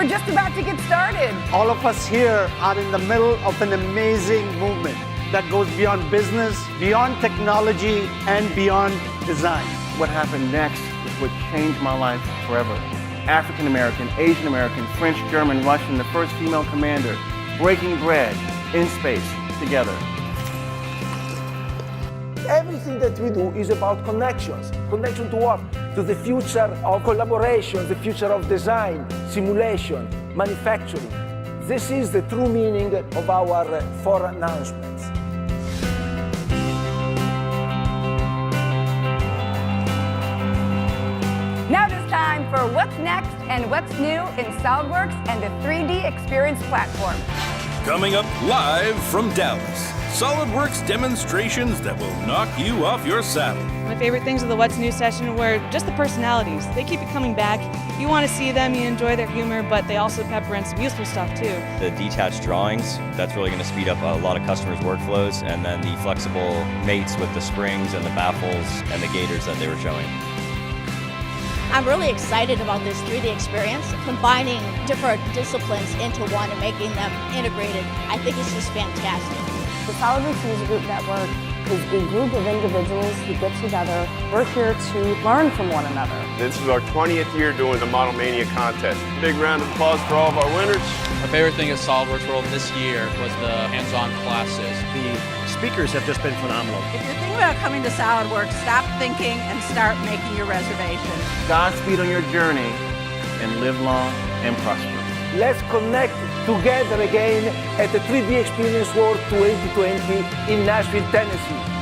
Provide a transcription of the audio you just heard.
We're just about to get started. All of us here are in the middle of an amazing movement that goes beyond business, beyond technology, and beyond design. What happened next is what changed my life forever. African American, Asian American, French, German, Russian, the first female commander, breaking bread in space together. Everything that we do is about connections. Connection to what? To the future of collaboration, the future of design, simulation, manufacturing. This is the true meaning of our 4 announcements. Now it is time for what's next and what's new in SOLIDWORKS and the 3D Experience platform. Coming up live from Dallas, SOLIDWORKS demonstrations that will knock you off your saddle. My favorite things of the What's New session were just the personalities. They keep you coming back. You want to see them, you enjoy their humor, but they also pepper in some useful stuff too. The detached drawings, that's really going to speed up a lot of customers' workflows, and then the flexible mates with the springs and the baffles and the gaiters that they were showing. I'm really excited about this 3D experience, combining different disciplines into one and making them integrated. I think it's just fantastic. The SOLIDWORKS User Group Network is a group of individuals who get together. We're here to learn from one another. This is our 20th year doing the Model Mania contest. Big round of applause for all of our winners. My favorite thing at SOLIDWORKS World this year was the hands-on classes. The speakers have just been phenomenal. If you're thinking about coming to SOLIDWORKS, stop thinking and start making your reservation. Godspeed on your journey and live long and prosper. Let's connect together again at the 3D Experience World 2020 in Nashville, Tennessee.